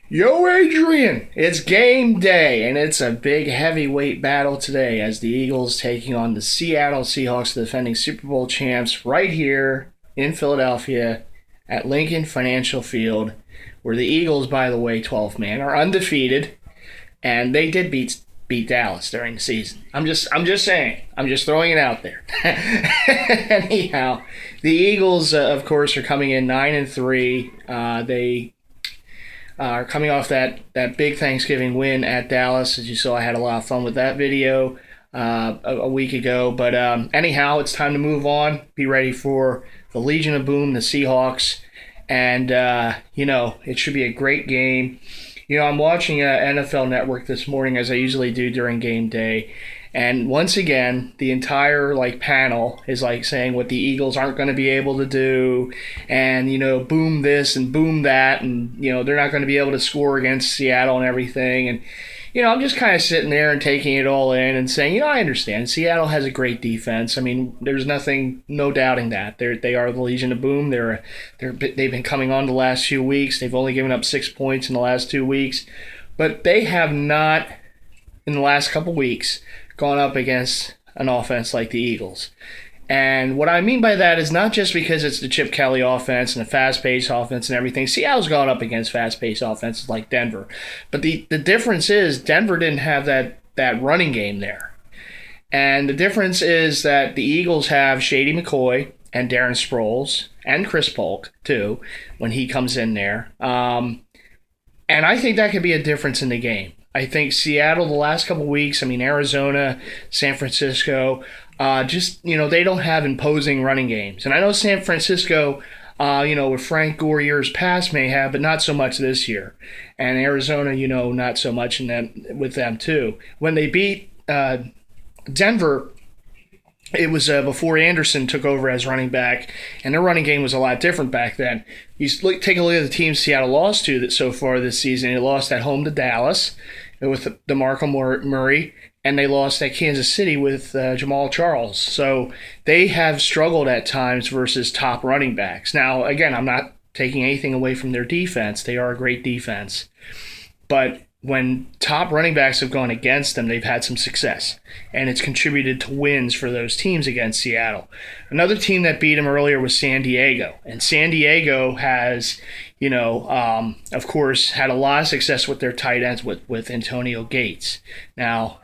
Yo, Adrian! It's game day, and it's a big heavyweight battle today as the Eagles taking on the Seattle Seahawks, the defending Super Bowl champs, right here in Philadelphia at Lincoln Financial Field, where the Eagles, by the way, 12th man, are undefeated, and they did beat Dallas during the season. I'm just saying. I'm just throwing it out there. Anyhow, the Eagles, of course, are coming in 9-3. They are coming off that big Thanksgiving win at Dallas. As you saw, I had a lot of fun with that video a week ago. But anyhow, it's time to move on. Be ready for the Legion of Boom, the Seahawks. And, it should be a great game. I'm watching NFL Network this morning, as I usually do during game day. And once again, the entire panel is saying what the Eagles aren't going to be able to do, and boom this and boom that, and they're not going to be able to score against Seattle and everything. And I'm just kind of sitting there and taking it all in and saying, I understand Seattle has a great defense. I mean, there's no doubting that they are the Legion of Boom. They've been coming on the last few weeks. They've only given up 6 points in the last 2 weeks, but they have not in the last couple weeks gone up against an offense like the Eagles. And what I mean by that is not just because it's the Chip Kelly offense and the fast-paced offense and everything. Seattle's gone up against fast-paced offenses like Denver. But the difference is Denver didn't have that running game there. And the difference is that the Eagles have Shady McCoy and Darren Sproles and Chris Polk, too, when he comes in there. And I think that could be a difference in the game. I think Seattle the last couple of weeks, Arizona, San Francisco, they don't have imposing running games. And I know San Francisco, with Frank Gore years past may have, but not so much this year. And Arizona, not so much with them too. When they beat Denver, it was before Anderson took over as running back, and their running game was a lot different back then. Take a look at the teams Seattle lost to so far this season. They lost at home to Dallas with DeMarco Murray, and they lost at Kansas City with Jamal Charles. So they have struggled at times versus top running backs. Now, again, I'm not taking anything away from their defense. They are a great defense. But when top running backs have gone against them, they've had some success, and it's contributed to wins for those teams against Seattle. Another team that beat them earlier was San Diego, and San Diego has, of course, had a lot of success with their tight ends with Antonio Gates. Now,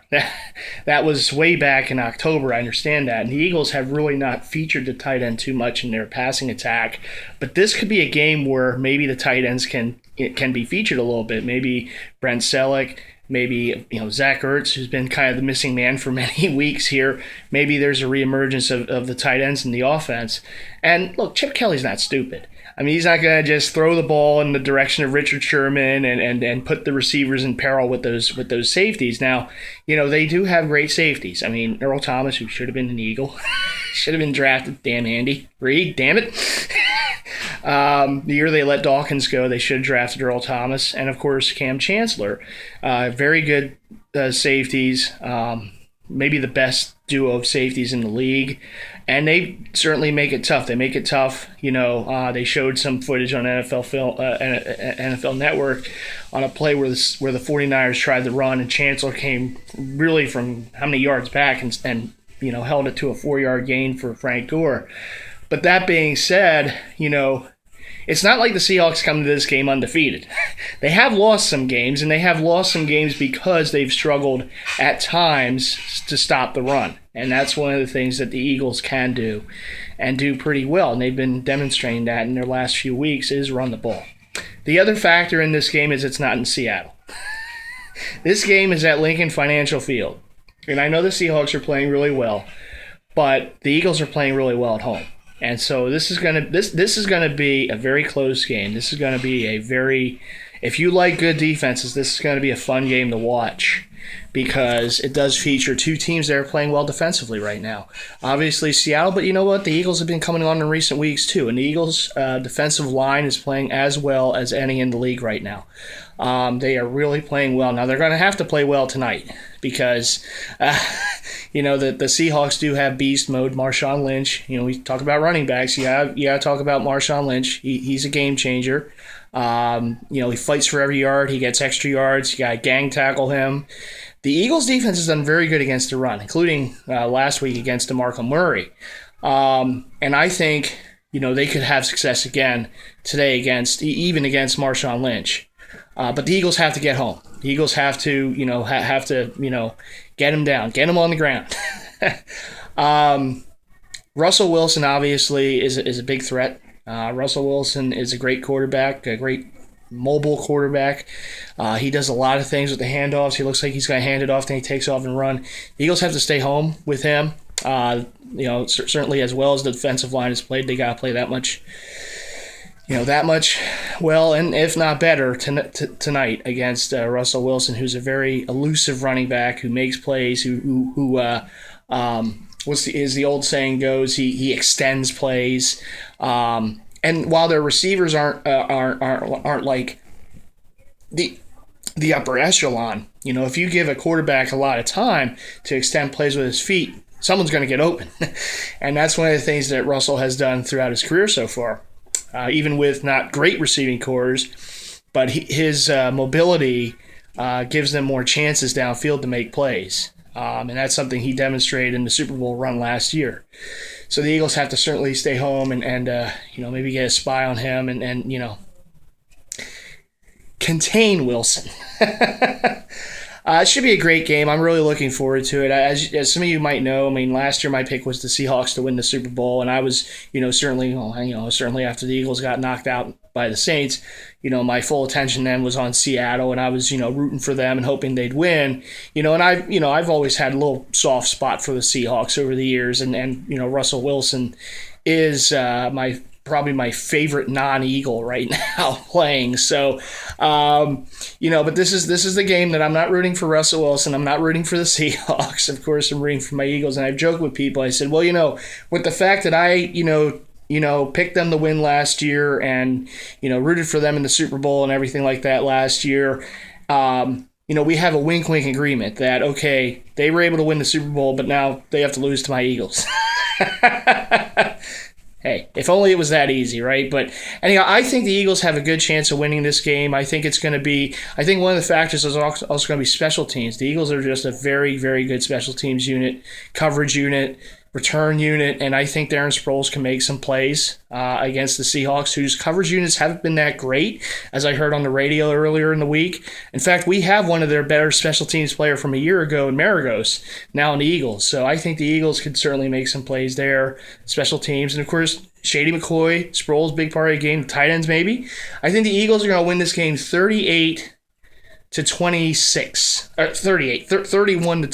that was way back in October, I understand that, and the Eagles have really not featured the tight end too much in their passing attack, but this could be a game where maybe the tight ends can be featured a little bit. Maybe Brent Selleck, maybe Zach Ertz, who's been kind of the missing man for many weeks here. Maybe there's a reemergence of the tight ends in the offense. And look, Chip Kelly's not stupid. He's not going to just throw the ball in the direction of Richard Sherman and put the receivers in peril with those safeties. Now, they do have great safeties. Earl Thomas, who should have been an Eagle, should have been drafted. Damn Andy Reid, damn it. The year they let Dawkins go, they should have drafted Earl Thomas. And, of course, Cam Chancellor. Very good safeties. Maybe the best duo of safeties in the league. And they certainly make it tough. They make it tough. They showed some footage on NFL Network on a play where the 49ers tried to run, and Chancellor came really from how many yards back and held it to a 4-yard gain for Frank Gore. But that being said, it's not like the Seahawks come to this game undefeated. They have lost some games, and they have lost some games because they've struggled at times to stop the run. And that's one of the things that the Eagles can do and do pretty well. And they've been demonstrating that in their last few weeks is run the ball. The other factor in this game is it's not in Seattle. This game is at Lincoln Financial Field. And I know the Seahawks are playing really well, but the Eagles are playing really well at home. And so this is gonna be a very close game. This is gonna be if you like good defenses, this is gonna be a fun game to watch because it does feature two teams that are playing well defensively right now. Obviously Seattle, but you know what? The Eagles have been coming on in recent weeks too, and the Eagles' defensive line is playing as well as any in the league right now. They are really playing well. Now they're going to have to play well tonight because, the Seahawks do have beast mode. Marshawn Lynch. We talk about running backs. You got to talk about Marshawn Lynch. He's a game changer. He fights for every yard. He gets extra yards. You got to gang tackle him. The Eagles' defense has done very good against the run, including last week against DeMarco Murray. And I think they could have success again today against Marshawn Lynch. But the Eagles have to get home. The Eagles have to get him down, get him on the ground. Russell Wilson obviously is a big threat. Russell Wilson is a great quarterback, a great mobile quarterback. He does a lot of things with the handoffs. He looks like he's going to hand it off, then he takes off and run. The Eagles have to stay home with him. Certainly as well as the defensive line has played, they got to play that much well, and if not better tonight against Russell Wilson, who's a very elusive running back who makes plays, who as the old saying goes, he extends plays. And while their receivers aren't like the upper echelon, if you give a quarterback a lot of time to extend plays with his feet, someone's going to get open. And that's one of the things that Russell has done throughout his career so far. Even with not great receiving cores, but his mobility gives them more chances downfield to make plays. And that's something he demonstrated in the Super Bowl run last year. So the Eagles have to certainly stay home and maybe get a spy on him and contain Wilson. It should be a great game. I'm really looking forward to it. As some of you might know, last year my pick was the Seahawks to win the Super Bowl, and I was, certainly after the Eagles got knocked out by the Saints, my full attention then was on Seattle, and I was, rooting for them and hoping they'd win. And I've always had a little soft spot for the Seahawks over the years, and Russell Wilson is probably my favorite non-Eagle right now playing. So, but this is the game that I'm not rooting for Russell Wilson. I'm not rooting for the Seahawks. Of course, I'm rooting for my Eagles. And I've joked with people. I said, well, with the fact that I, picked them to win last year and, rooted for them in the Super Bowl and everything like that last year, we have a wink-wink agreement that, okay, they were able to win the Super Bowl, but now they have to lose to my Eagles. Hey, if only it was that easy, right? But anyhow, I think the Eagles have a good chance of winning this game. I think one of the factors is also going to be special teams. The Eagles are just a very, very good special teams unit, coverage unit, return unit, and I think Darren Sproles can make some plays against the Seahawks, whose coverage units haven't been that great, as I heard on the radio earlier in the week. In fact, we have one of their better special teams player from a year ago in Maragos, now in the Eagles. So I think the Eagles could certainly make some plays there, special teams. And, of course, Shady McCoy, Sproles, big part of the game, the tight ends maybe. I think the Eagles are going to win this game 38 to 26, or 31 to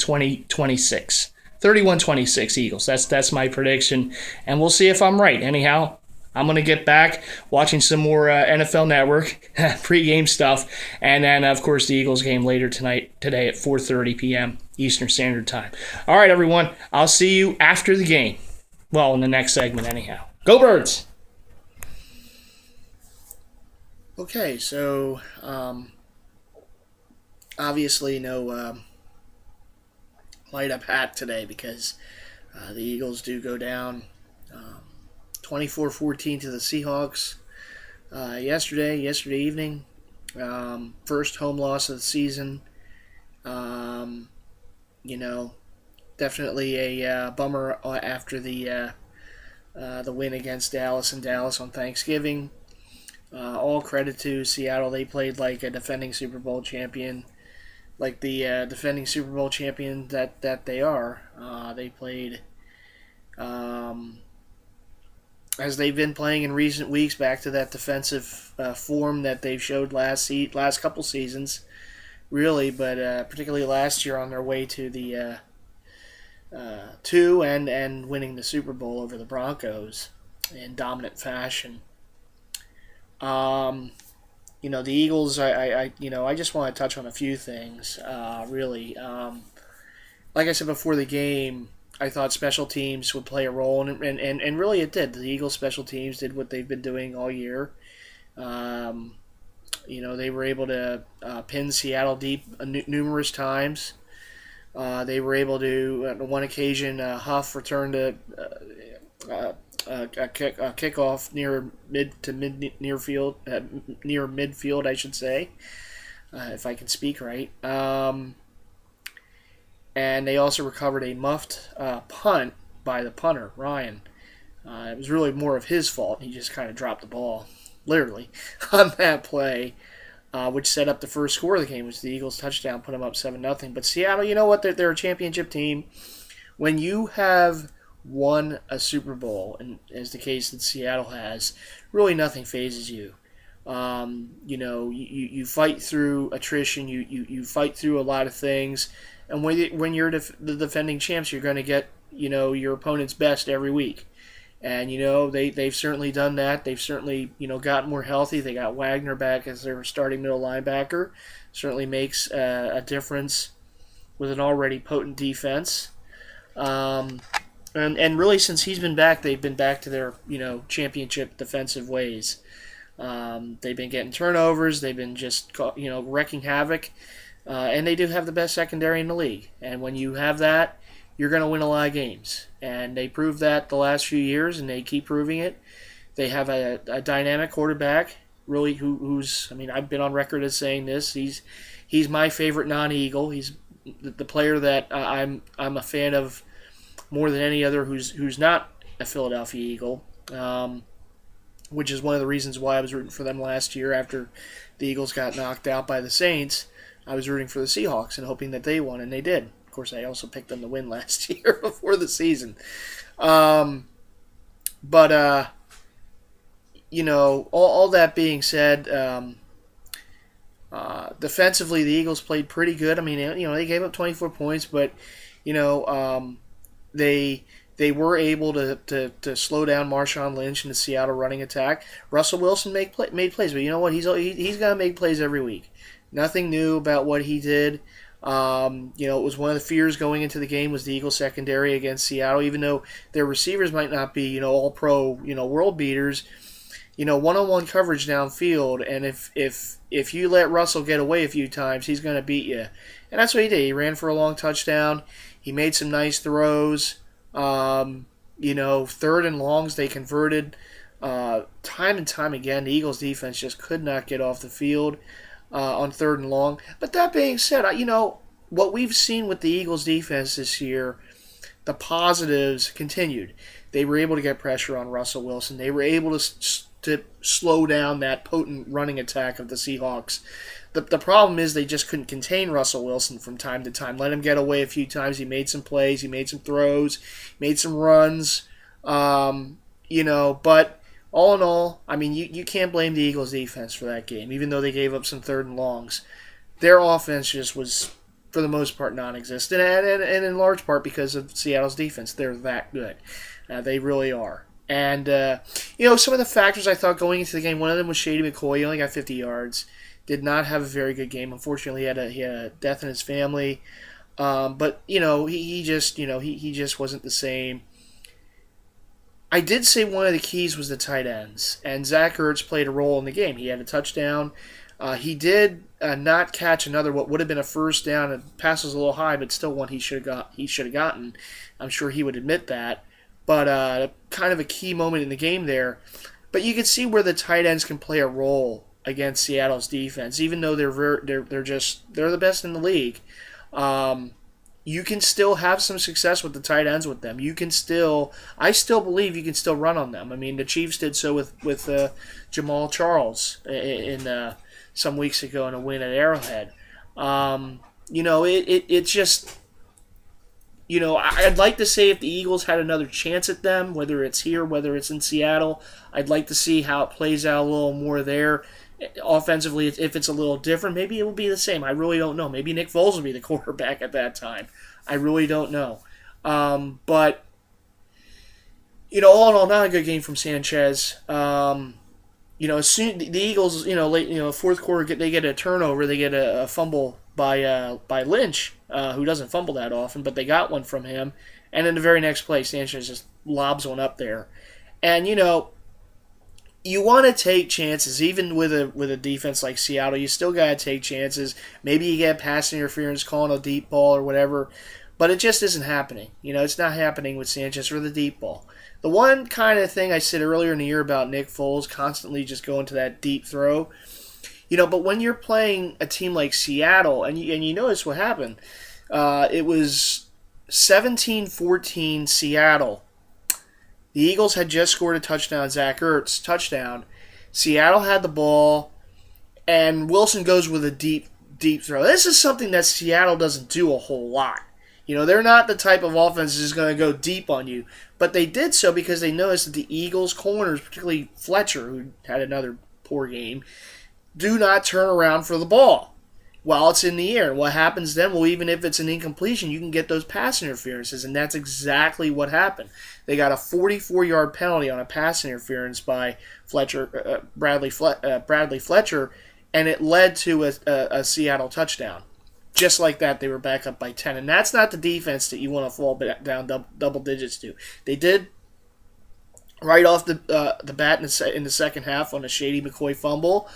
26. 31-26 Eagles. That's my prediction, and we'll see if I'm right. Anyhow, I'm going to get back watching some more NFL Network pregame stuff, and then, of course, the Eagles game later today at 4:30 p.m. Eastern Standard Time. All right, everyone. I'll see you after the game. Well, in the next segment, anyhow. Go Birds! Okay, so obviously no light up hat today because the Eagles do go down 24-14 to the Seahawks yesterday evening. First home loss of the season. Definitely a bummer after the win against Dallas on Thanksgiving. All credit to Seattle. They played like a defending Super Bowl champion. Like the defending Super Bowl champion that they are. They played as they've been playing in recent weeks, back to that defensive form that they've showed last couple seasons, really, but particularly last year on their way to the and winning the Super Bowl over the Broncos in dominant fashion. The Eagles, I just want to touch on a few things, really. Like I said before the game, I thought special teams would play a role, and really it did. The Eagles' special teams did what they've been doing all year. They were able to pin Seattle deep numerous times. They were able to, on one occasion, Huff returned a kickoff near midfield, I should say, if I can speak right. And they also recovered a muffed punt by the punter, Ryan. It was really more of his fault. He just kind of dropped the ball, literally, on that play, which set up the first score of the game, which the Eagles touchdown put them up 7-0. But Seattle, you know what? They're a championship team. When you have won a Super Bowl, and as the case that Seattle has, really nothing phases you. You fight through attrition, you fight through a lot of things, and when you're the defending champs, you're going to get your opponent's best every week. And they've certainly done that. They've certainly gotten more healthy. They got Wagner back as their starting middle linebacker. Certainly makes a difference with an already potent defense. And really, since he's been back, they've been back to their championship defensive ways. They've been getting turnovers. They've been just wrecking havoc, and they do have the best secondary in the league. And when you have that, you're going to win a lot of games. And they proved that the last few years, and they keep proving it. They have a dynamic quarterback, really, who's I've been on record as saying this. He's my favorite non-Eagle. He's the player that I'm a fan of more than any other who's not a Philadelphia Eagle, which is one of the reasons why I was rooting for them last year after the Eagles got knocked out by the Saints. I was rooting for the Seahawks and hoping that they won, and they did. Of course, I also picked them to win last year before the season. All that being said, defensively, the Eagles played pretty good. They gave up 24 points, but they were able to slow down Marshawn Lynch and the Seattle running attack. Russell Wilson made plays, but you know what? He's going to make plays every week. Nothing new about what he did. It was one of the fears going into the game was the Eagles secondary against Seattle, even though their receivers might not be, all pro, world beaters. One-on-one coverage downfield, and if you let Russell get away a few times, he's going to beat you. And that's what he did. He ran for a long touchdown. He made some nice throws. Third and longs they converted time and time again. The Eagles defense just could not get off the field on third and long. But that being said, what we've seen with the Eagles defense this year, the positives continued. They were able to get pressure on Russell Wilson. They were able to slow down that potent running attack of the Seahawks. The problem is they just couldn't contain Russell Wilson from time to time. Let him get away a few times. He made some plays. He made some throws. Made some runs. But all in all, you can't blame the Eagles' defense for that game, even though they gave up some third and longs. Their offense just was, for the most part, non-existent, and in large part because of Seattle's defense. They're that good. They really are. And, some of the factors I thought going into the game, one of them was Shady McCoy. He only got 50 yards. Did not have a very good game. Unfortunately, he had a death in his family. But he just wasn't the same. I did say one of the keys was the tight ends, and Zach Ertz played a role in the game. He had a touchdown. He did not catch another what would have been a first down. The pass was a little high, but still one he should have gotten. I'm sure he would admit that. But kind of a key moment in the game there. But you can see where the tight ends can play a role against Seattle's defense, even though they're the best in the league. You can still have some success with the tight ends with them. I still believe you can still run on them. The Chiefs did so with Jamal Charles in some weeks ago in a win at Arrowhead. It's just. I'd like to say if the Eagles had another chance at them, whether it's here, whether it's in Seattle, I'd like to see how it plays out a little more there. Offensively, if it's a little different, maybe it will be the same. I really don't know. Maybe Nick Foles will be the quarterback at that time. I really don't know. But, all in all, not a good game from Sanchez. As soon the Eagles, late, fourth quarter, they get a turnover, they get a fumble by Lynch, who doesn't fumble that often, but they got one from him. And in the very next play, Sanchez just lobs one up there. And, you want to take chances, even with a defense like Seattle. You still got to take chances. Maybe you get pass interference, calling a deep ball or whatever, but it just isn't happening. It's not happening with Sanchez for the deep ball. The one kind of thing I said earlier in the year about Nick Foles constantly just going to that deep throw, but when you're playing a team like Seattle, and you notice what happened, it was 17-14 Seattle. The Eagles had just scored a touchdown, Zach Ertz touchdown. Seattle had the ball, and Wilson goes with a deep throw. This is something that Seattle doesn't do a whole lot. They're not the type of offense that's going to go deep on you. But they did so because they noticed that the Eagles' corners, particularly Fletcher, who had another poor game, do not turn around for the ball while it's in the air. And what happens then? Well, even if it's an incompletion, you can get those pass interferences, and that's exactly what happened. They got a 44-yard penalty on a pass interference by Bradley Fletcher, and it led to a Seattle touchdown. Just like that, they were back up by 10. And that's not the defense that you want to fall down double digits to. They did right off the bat in the second half on a Shady McCoy fumble.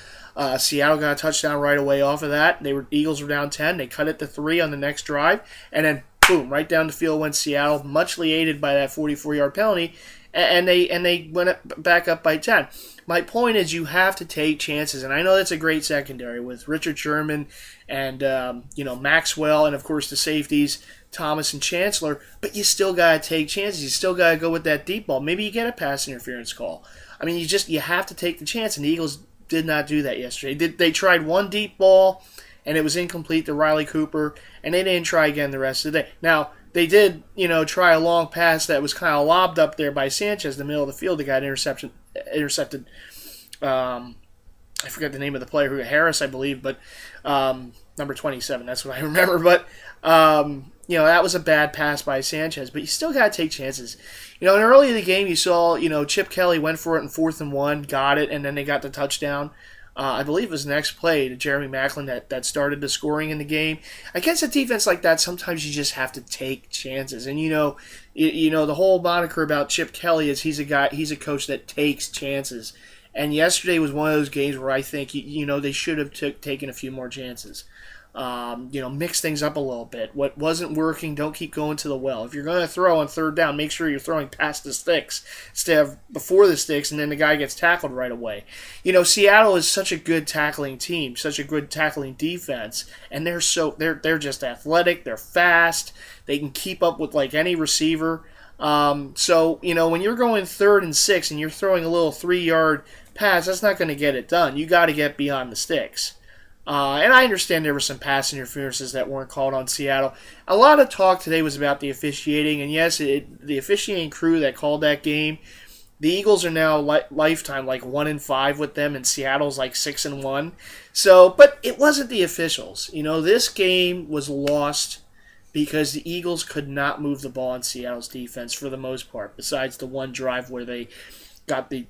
Seattle got a touchdown right away off of that. Eagles were down 10. They cut it to 3 on the next drive. And then, boom, right down the field went Seattle, muchly aided by that 44-yard penalty. And they went back up by 10. My point is you have to take chances, and I know that's a great secondary with Richard Sherman and Maxwell, and of course the safeties Thomas and Chancellor. But you still gotta take chances. You still gotta go with that deep ball. Maybe you get a pass interference call. I mean, you have to take the chance, and the Eagles did not do that yesterday. They tried one deep ball, and it was incomplete to Riley Cooper, and they didn't try again the rest of the day. Now, they did, try a long pass that was kind of lobbed up there by Sanchez in the middle of the field. They got intercepted. I forget the name of the player, Harris, I believe, but number 27. That's what I remember. But that was a bad pass by Sanchez. But you still got to take chances. And early in the game, you saw, Chip Kelly went for it in 4th and 1, got it, and then they got the touchdown. I believe it was the next play to Jeremy Maclin that started the scoring in the game. Against a defense like that, sometimes you just have to take chances. And the whole moniker about Chip Kelly is he's a coach that takes chances. And yesterday was one of those games where I think they should have taken a few more chances. Mix things up a little bit. What wasn't working, don't keep going to the well. If you're going to throw on 3rd down, make sure you're throwing past the sticks instead of before the sticks, and then the guy gets tackled right away. Seattle is such a good tackling team, such a good tackling defense, and they're just athletic, they're fast, they can keep up with like any receiver. So when you're going 3rd and 6 and you're throwing a little 3-yard pass, that's not going to get it done. You got to get beyond the sticks. And I understand there were some pass interferences that weren't called on Seattle. A lot of talk today was about the officiating, and yes, the officiating crew that called that game, the Eagles are now lifetime like 1-5 with them, and Seattle's like 6-1. So, but it wasn't the officials. This game was lost because the Eagles could not move the ball in Seattle's defense for the most part, besides the one drive where they got the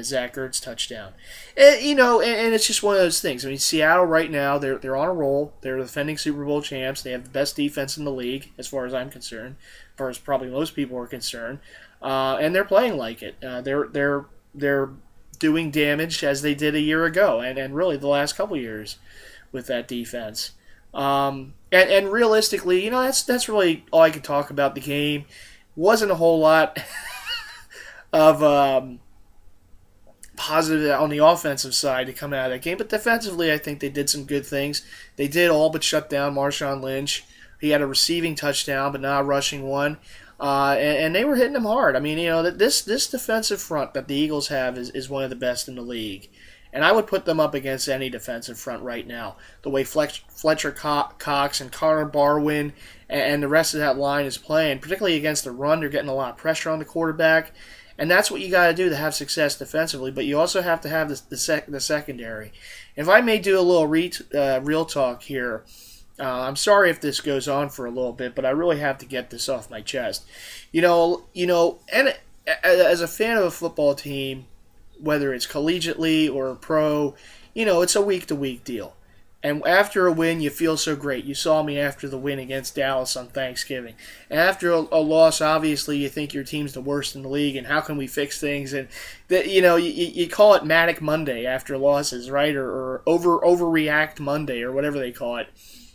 Zach Ertz touchdown. And it's just one of those things. I mean, Seattle right now, they're on a roll. They're the defending Super Bowl champs. They have the best defense in the league, as far as I'm concerned, as far as probably most people are concerned. And they're playing like it. They're doing damage as they did a year ago, and really the last couple years with that defense. And realistically, that's really all I could talk about the game. Wasn't a whole lot of positive on the offensive side to come out of that game. But defensively, I think they did some good things. They did all but shut down Marshawn Lynch. He had a receiving touchdown, but not a rushing one. And they were hitting him hard. I mean, this defensive front that the Eagles have is one of the best in the league. And I would put them up against any defensive front right now. The way Fletcher Cox and Connor Barwin and the rest of that line is playing, particularly against the run, they're getting a lot of pressure on the quarterback. And that's what you got to do to have success defensively. But you also have to have the secondary. If I may do a little real talk here, I'm sorry if this goes on for a little bit, but I really have to get this off my chest. And as a fan of a football team, whether it's collegiately or pro, it's a week-to-week deal. And after a win, you feel so great. You saw me after the win against Dallas on Thanksgiving. And after a loss, obviously, you think your team's the worst in the league, and how can we fix things? And you call it Manic Monday after losses, right? Or overreact Monday, or whatever they call it.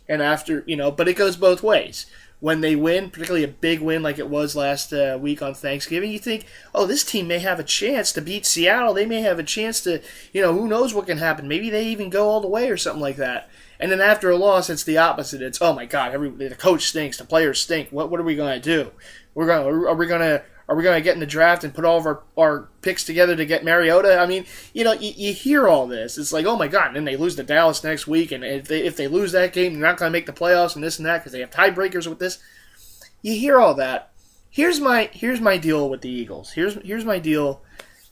And after, but it goes both ways. When they win, particularly a big win like it was last week on Thanksgiving, you think, oh, this team may have a chance to beat Seattle. They may have a chance to, who knows what can happen. Maybe they even go all the way or something like that. And then after a loss, it's the opposite. It's, oh my God, the coach stinks, the players stink. What are we going to do? Are we going to get in the draft and put all of our picks together to get Mariota? I mean, you hear all this. It's like, oh my God, and then they lose to Dallas next week, and if they lose that game, they're not going to make the playoffs and this and that because they have tiebreakers with this. You hear all that. Here's my deal with the Eagles. Here's my deal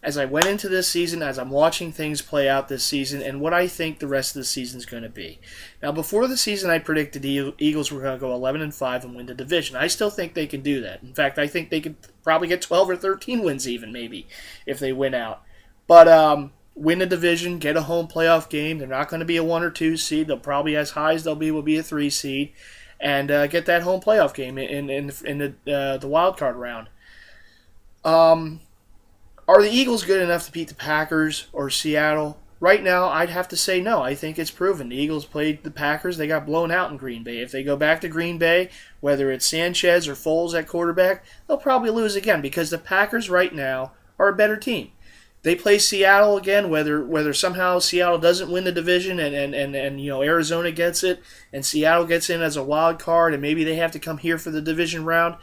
as I went into this season, as I'm watching things play out this season, and what I think the rest of the season is going to be. Now, before the season, I predicted the Eagles were going to go 11-5 and win the division. I still think they can do that. In fact, I think they could probably get 12 or 13 wins even, maybe, if they win out. But win the division, get a home playoff game. They're not going to be a 1 or 2 seed. They'll probably, as high as they'll be, will be a 3 seed. And get that home playoff game in the wild card round. Are the Eagles good enough to beat the Packers or Seattle? Right now, I'd have to say no. I think it's proven. The Eagles played the Packers. They got blown out in Green Bay. If they go back to Green Bay, whether it's Sanchez or Foles at quarterback, they'll probably lose again because the Packers right now are a better team. They play Seattle again, whether somehow Seattle doesn't win the division and Arizona gets it and Seattle gets in as a wild card and maybe they have to come here for the division round.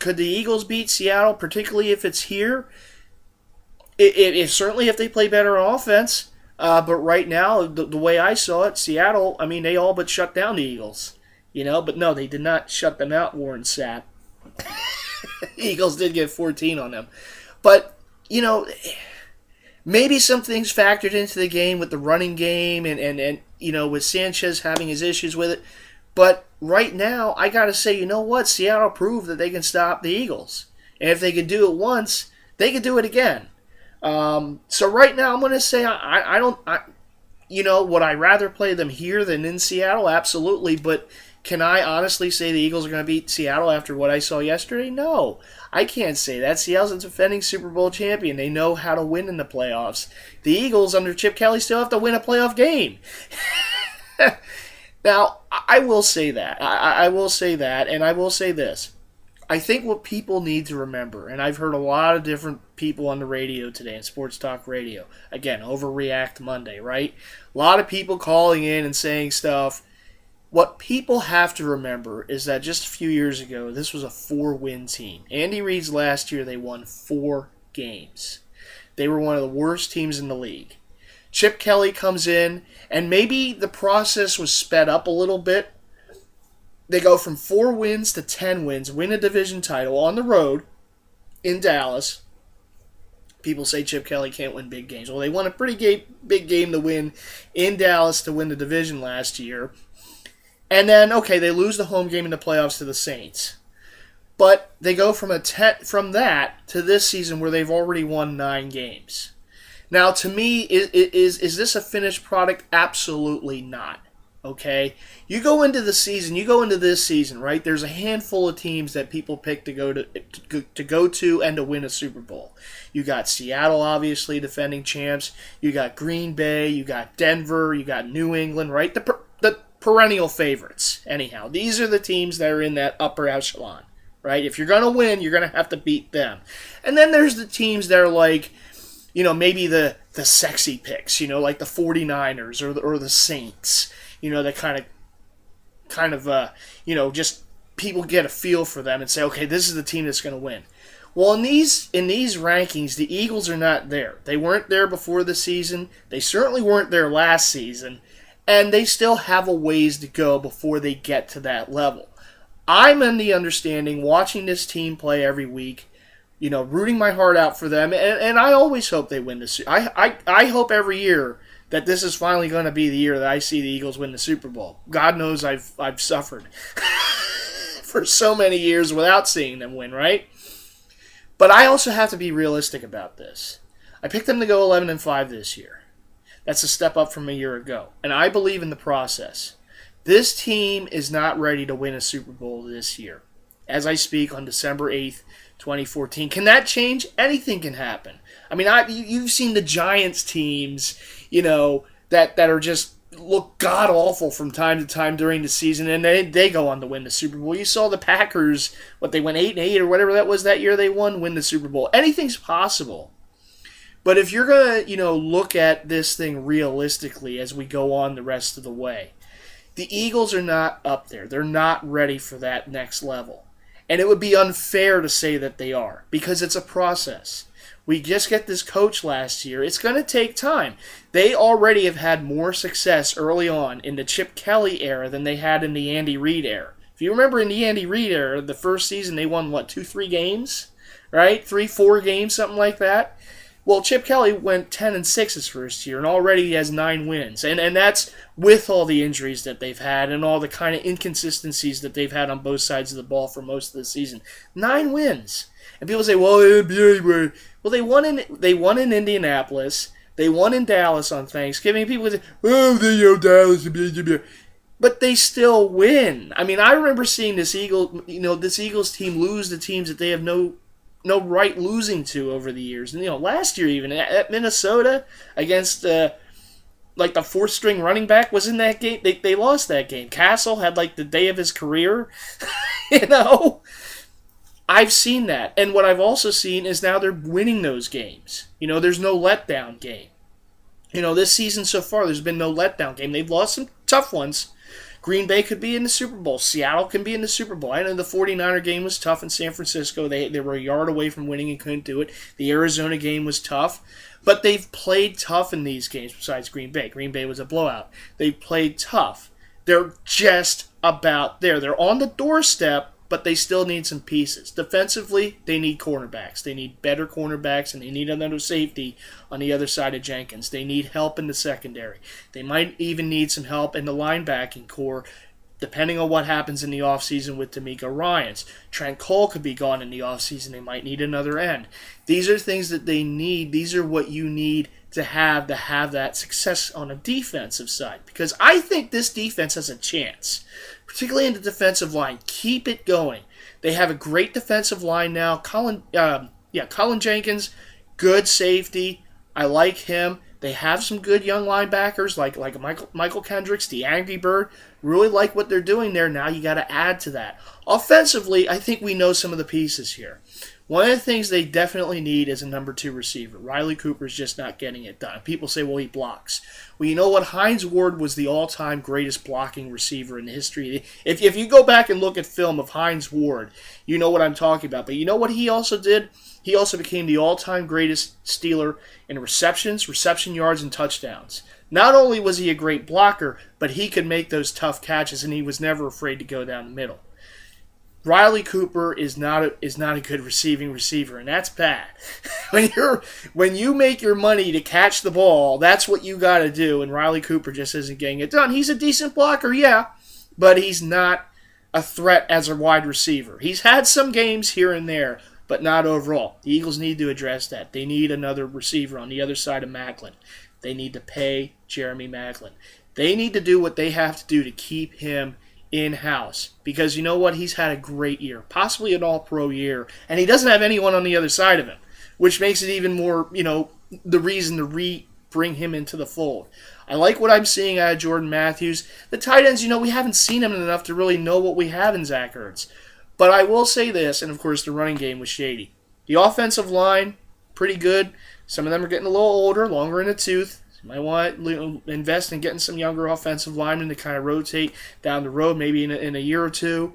Could the Eagles beat Seattle, particularly if it's here? Certainly if they play better on offense. But right now, the way I saw it, Seattle, I mean, they all but shut down the Eagles. But no, they did not shut them out, Warren Sapp. Eagles did get 14 on them. But, maybe some things factored into the game with the running game and with Sanchez having his issues with it. But right now, I got to say, you know what? Seattle proved that they can stop the Eagles. And if they could do it once, they could do it again. So right now, I'm going to say would I rather play them here than in Seattle? Absolutely. But can I honestly say the Eagles are going to beat Seattle after what I saw yesterday? No, I can't say that. Seattle's a defending Super Bowl champion. They know how to win in the playoffs. The Eagles, under Chip Kelly, still have to win a playoff game. Now, I will say that. I will say that, and I will say this. I think what people need to remember, and I've heard a lot of different people on the radio today, in sports talk radio, again, Overreact Monday, right? A lot of people calling in and saying stuff. What people have to remember is that just a few years ago, this was a 4-win team. Andy Reid's last year, they won 4 games. They were one of the worst teams in the league. Chip Kelly comes in, and maybe the process was sped up a little bit. They go from 4 wins to 10 wins, win a division title on the road in Dallas. People say Chip Kelly can't win big games. Well, they won a pretty big game to win in Dallas to win the division last year. And then, okay, they lose the home game in the playoffs to the Saints. But they go from that to this season where they've already won 9 games. Now, to me, is this a finished product? Absolutely not. Okay? You go into this season, right? There's a handful of teams that people pick to go to and to win a Super Bowl. You got Seattle, obviously, defending champs. You got Green Bay. You got Denver. You got New England, right? The perennial favorites. Anyhow, these are the teams that are in that upper echelon, right? If you're going to win, you're going to have to beat them. And then there's the teams that are like, maybe the sexy picks, like the 49ers or the Saints, that kind of, just people get a feel for them and say, okay, this is the team that's going to win. Well, in these rankings, the Eagles are not there. They weren't there before the season. They certainly weren't there last season. And they still have a ways to go before they get to that level. I'm in the understanding, watching this team play every week, rooting my heart out for them, and I always hope they win this. I hope every year that this is finally going to be the year that I see the Eagles win the Super Bowl. God knows I've suffered for so many years without seeing them win, right? But I also have to be realistic about this. I picked them to go 11-5 this year. That's a step up from a year ago. And I believe in the process. This team is not ready to win a Super Bowl this year. As I speak on December 8th, 2014. Can that change? Anything can happen. I mean, you've seen the Giants teams, that are just look god-awful from time to time during the season, and they go on to win the Super Bowl. You saw the Packers, they went 8-8 or whatever that was that year they win the Super Bowl. Anything's possible. But if you're going to, look at this thing realistically as we go on the rest of the way, the Eagles are not up there. They're not ready for that next level. And it would be unfair to say that they are, because it's a process. We just get this coach last year. It's going to take time. They already have had more success early on in the Chip Kelly era than they had in the Andy Reid era. If you remember in the Andy Reid era, the first season they won, 2-3 games? Right? 3-4 games, something like that. Well, Chip Kelly went 10-6 his first year, and already he has 9 wins. And that's with all the injuries that they've had and all the kind of inconsistencies that they've had on both sides of the ball for most of the season. 9 wins. And people say, well, they won in Indianapolis. They won in Dallas on Thanksgiving. People say, Dallas. But they still win. I mean, I remember seeing this Eagles team lose the teams that they have no right losing to over the years. And, last year even, at Minnesota against, the 4th-string running back was in that game. They lost that game. Castle had, the day of his career. I've seen that. And what I've also seen is now they're winning those games. There's no letdown game. This season so far, there's been no letdown game. They've lost some tough ones. Green Bay could be in the Super Bowl. Seattle can be in the Super Bowl. I know the 49er game was tough in San Francisco. They were a yard away from winning and couldn't do it. The Arizona game was tough. But they've played tough in these games besides Green Bay. Green Bay was a blowout. They've played tough. They're just about there. They're on the doorstep, but they still need some pieces. Defensively, they need cornerbacks. They need better cornerbacks, and they need another safety on the other side of Jenkins. They need help in the secondary. They might even need some help in the linebacking core, depending on what happens in the offseason with D'Amico Ryans. Trent Cole could be gone in the offseason. They might need another end. These are things that they need. These are what you need to have that success on a defensive side. Because I think this defense has a chance, particularly in the defensive line. Keep it going. They have a great defensive line now. Colin Jenkins, good safety. I like him. They have some good young linebackers like Michael Kendricks, the Angry Bird. Really like what they're doing there. Now you got to add to that. Offensively, I think we know some of the pieces here. One of the things they definitely need is a number 2 receiver. Riley Cooper's just not getting it done. People say, well, he blocks. Well, you know what? Hines Ward was the all-time greatest blocking receiver in the history. If you go back and look at film of Hines Ward, you know what I'm talking about. But you know what he also did? He also became the all-time greatest Steeler in receptions, reception yards, and touchdowns. Not only was he a great blocker, but he could make those tough catches, and he was never afraid to go down the middle. Riley Cooper is not a good receiving receiver, and that's bad. When you make your money to catch the ball, that's what you got to do, and Riley Cooper just isn't getting it done. He's a decent blocker, yeah, but he's not a threat as a wide receiver. He's had some games here and there, but not overall. The Eagles need to address that. They need another receiver on the other side of Maclin. They need to pay Jeremy Maclin. They need to do what they have to do to keep him in-house. Because you know what? He's had a great year. Possibly an all-pro year. And he doesn't have anyone on the other side of him. Which makes it even more, the reason to bring him into the fold. I like what I'm seeing out of Jordan Matthews. The tight ends, we haven't seen him enough to really know what we have in Zach Ertz. But I will say this, and of course the running game was shady. The offensive line, pretty good. Some of them are getting a little older, longer in the tooth. You might want to invest in getting some younger offensive linemen to kind of rotate down the road, maybe in a year or two.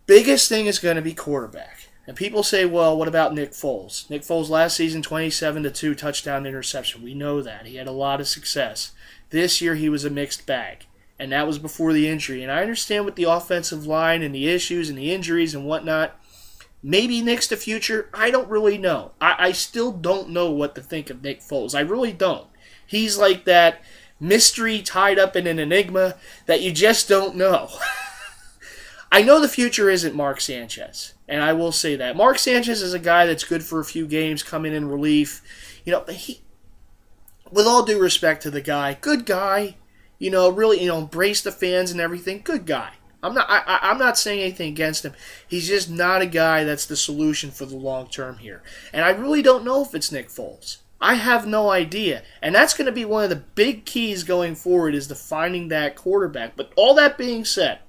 Biggest thing is going to be quarterback. And people say, well, what about Nick Foles? Nick Foles last season, 27-2 touchdown interception. We know that. He had a lot of success. This year he was a mixed bag. And that was before the injury. And I understand with the offensive line and the issues and the injuries and whatnot, maybe Nick's the future. I don't really know. I still don't know what to think of Nick Foles. I really don't. He's like that mystery tied up in an enigma that you just don't know. I know the future isn't Mark Sanchez, and I will say that. Mark Sanchez is a guy that's good for a few games, come in relief. But with all due respect to the guy, good guy, really, embrace the fans and everything, good guy. I'm not saying anything against him. He's just not a guy that's the solution for the long term here. And I really don't know if it's Nick Foles. I have no idea. And that's going to be one of the big keys going forward is to finding that quarterback. But all that being said,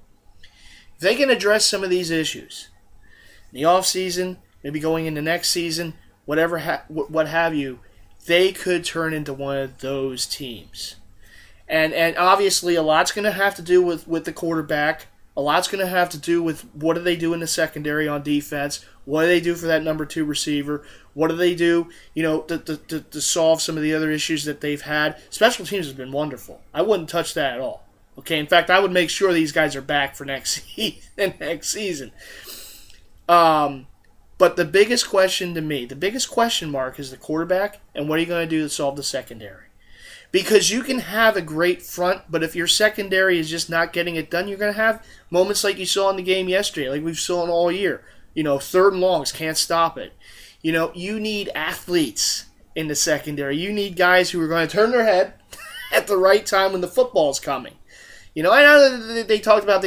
if they can address some of these issues in the offseason, maybe going into next season, whatever, what have you, they could turn into one of those teams. And obviously a lot's going to have to do with the quarterback. A lot's going to have to do with what do they do in the secondary on defense. What do they do for that number 2 receiver? What do they do, to solve some of the other issues that they've had? Special teams has been wonderful. I wouldn't touch that at all. Okay, in fact, I would make sure these guys are back for next season. But the biggest question to me, the biggest question mark is the quarterback and what are you going to do to solve the secondary? Because you can have a great front, but if your secondary is just not getting it done, you're going to have moments like you saw in the game yesterday, like we've seen all year. 3rd and longs, can't stop it. You need athletes in the secondary. You need guys who are going to turn their head at the right time when the football's coming. I know that they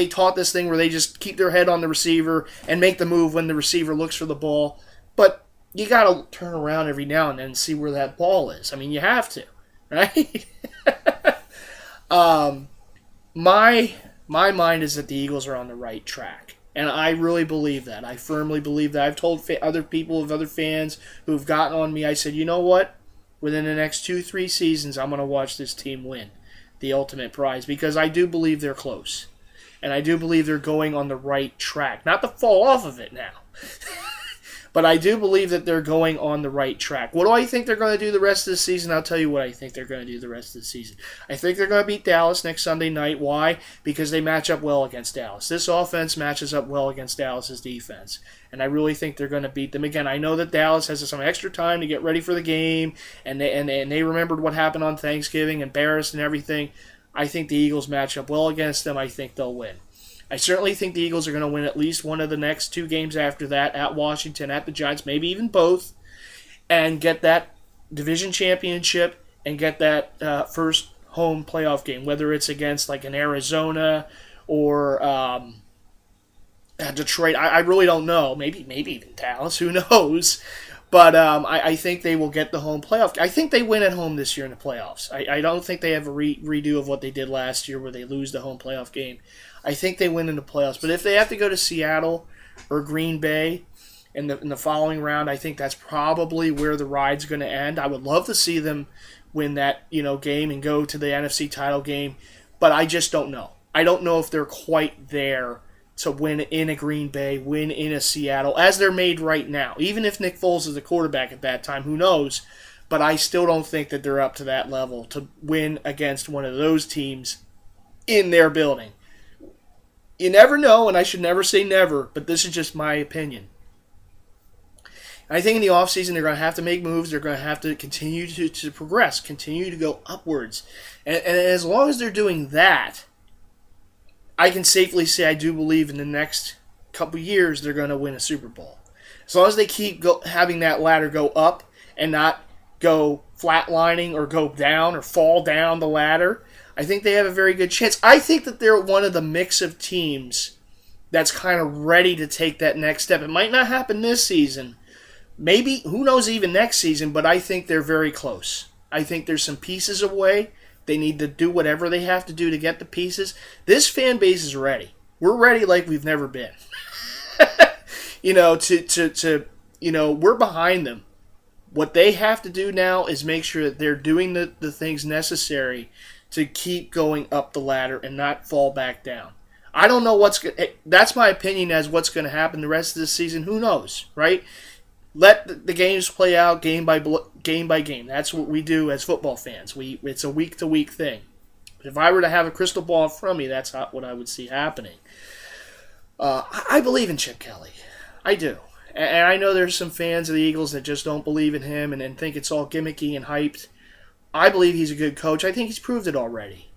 taught this thing where they just keep their head on the receiver and make the move when the receiver looks for the ball. But you got to turn around every now and then and see where that ball is. I mean, you have to, right? My mind is that the Eagles are on the right track. And I really believe that. I firmly believe that. I've told other fans who've gotten on me, I said, you know what? Within the next 2-3 seasons, I'm going to watch this team win the ultimate prize because I do believe they're close. And I do believe they're going on the right track. Not to fall off of it now. But I do believe that they're going on the right track. What do I think they're going to do the rest of the season? I'll tell you what I think they're going to do the rest of the season. I think they're going to beat Dallas next Sunday night. Why? Because they match up well against Dallas. This offense matches up well against Dallas's defense. And I really think they're going to beat them. Again, I know that Dallas has some extra time to get ready for the game, and they remembered what happened on Thanksgiving, embarrassed and everything. I think the Eagles match up well against them. I think they'll win. I certainly think the Eagles are going to win at least one of the next 2 games after that, at Washington, at the Giants, maybe even both, and get that division championship and get that first home playoff game, whether it's against like an Arizona or Detroit. I really don't know. Maybe even Dallas. Who knows? But I think they will get the home playoff. I think they win at home this year in the playoffs. I don't think they have a redo of what they did last year where they lose the home playoff game. I think they win in the playoffs. But if they have to go to Seattle or Green Bay in the following round, I think that's probably where the ride's going to end. I would love to see them win that game and go to the NFC title game, but I just don't know. I don't know if they're quite there to win in a Green Bay, win in a Seattle, as they're made right now. Even if Nick Foles is the quarterback at that time, who knows? But I still don't think that they're up to that level to win against one of those teams in their building. You never know, and I should never say never, but this is just my opinion. I think in the offseason they're going to have to make moves. They're going to have to continue to progress, continue to go upwards. And as long as they're doing that, I can safely say I do believe in the next couple years they're going to win a Super Bowl. As long as they keep having that ladder go up and not go flatlining or go down or fall down the ladder, I think they have a very good chance. I think that they're one of the mix of teams that's kind of ready to take that next step. It might not happen this season. Maybe, who knows, even next season, but I think they're very close. I think there's some pieces away. They need to do whatever they have to do to get the pieces. This fan base is ready. We're ready like we've never been. We're behind them. What they have to do now is make sure that they're doing the things necessary to keep going up the ladder and not fall back down. I don't know that's my opinion as what's going to happen the rest of the season. Who knows, right? Let the games play out game by game. That's what we do as football fans. It's a week-to-week thing. If I were to have a crystal ball in front of me, that's what I would see happening. I believe in Chip Kelly. I do. And I know there's some fans of the Eagles that just don't believe in him and think it's all gimmicky and hyped. I believe he's a good coach. I think he's proved it already.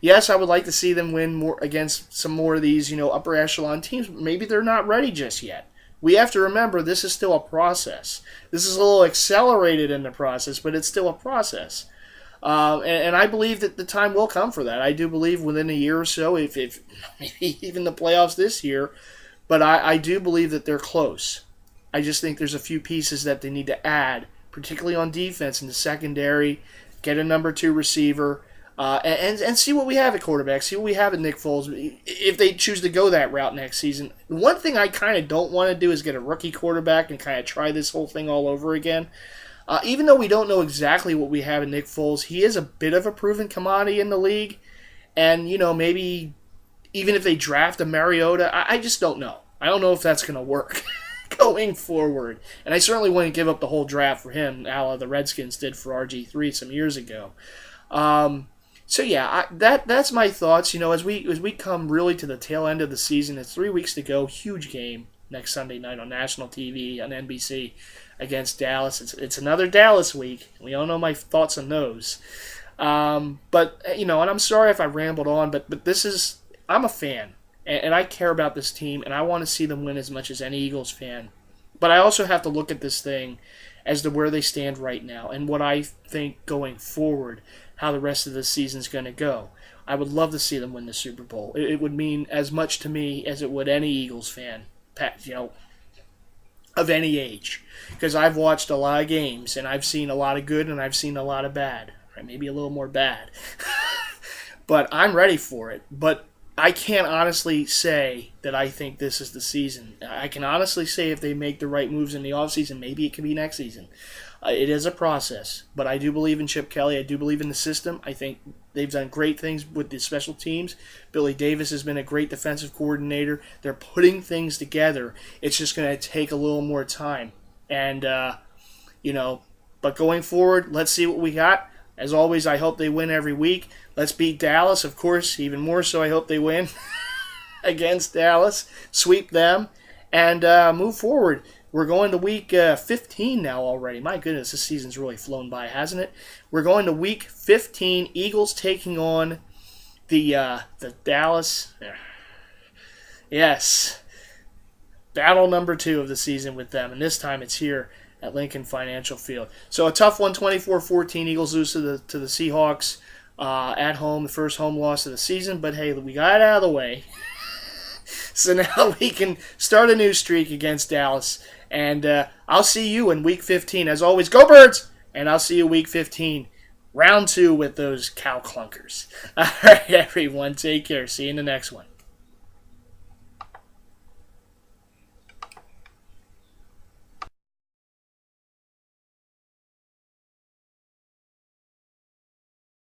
Yes, I would like to see them win more against some more of these, upper echelon teams. But maybe they're not ready just yet. We have to remember this is still a process. This is a little accelerated in the process, but it's still a process. And I believe that the time will come for that. I do believe within a year or so, if maybe even the playoffs this year, but I do believe that they're close. I just think there's a few pieces that they need to add, particularly on defense in the secondary, get a number 2 receiver, and see what we have at quarterback, see what we have at Nick Foles, if they choose to go that route next season. One thing I kind of don't want to do is get a rookie quarterback and kind of try this whole thing all over again. Even though we don't know exactly what we have in Nick Foles, he is a bit of a proven commodity in the league. And, maybe even if they draft a Mariota, I just don't know. I don't know if that's going to work going forward. And I certainly wouldn't give up the whole draft for him, a la the Redskins did for RG3 some years ago. So yeah, that's my thoughts. As we come really to the tail end of the season, it's 3 weeks to go. Huge game next Sunday night on national TV on NBC against Dallas. It's another Dallas week. We all know my thoughts on those. But and I'm sorry if I rambled on, but I'm a fan, and I care about this team, and I want to see them win as much as any Eagles fan. But I also have to look at this thing as to where they stand right now and what I think going forward, how the rest of the season's going to go. I would love to see them win the Super Bowl. It would mean as much to me as it would any Eagles fan, of any age. Because I've watched a lot of games, and I've seen a lot of good, and I've seen a lot of bad. Right? Maybe a little more bad. But I'm ready for it. But I can't honestly say that I think this is the season. I can honestly say if they make the right moves in the offseason, maybe it could be next season. It is a process, but I do believe in Chip Kelly. I do believe in the system. I think they've done great things with the special teams. Billy Davis has been a great defensive coordinator. They're putting things together. It's just going to take a little more time. And, but going forward, let's see what we got. As always, I hope they win every week. Let's beat Dallas, of course. Even more so, I hope they win against Dallas. Sweep them and move forward. We're going to week 15 now already. My goodness, this season's really flown by, hasn't it? We're going to week 15. Eagles taking on the Dallas. Yes. Battle number 2 of the season with them. And this time it's here at Lincoln Financial Field. So a tough one, 24-14. Eagles lose to the Seahawks at home, the first home loss of the season. But hey, we got it out of the way. So now we can start a new streak against Dallas. And I'll see you in Week 15. As always, go Birds! And I'll see you Week 15, Round 2 with those cow clunkers. All right, everyone, take care. See you in the next one.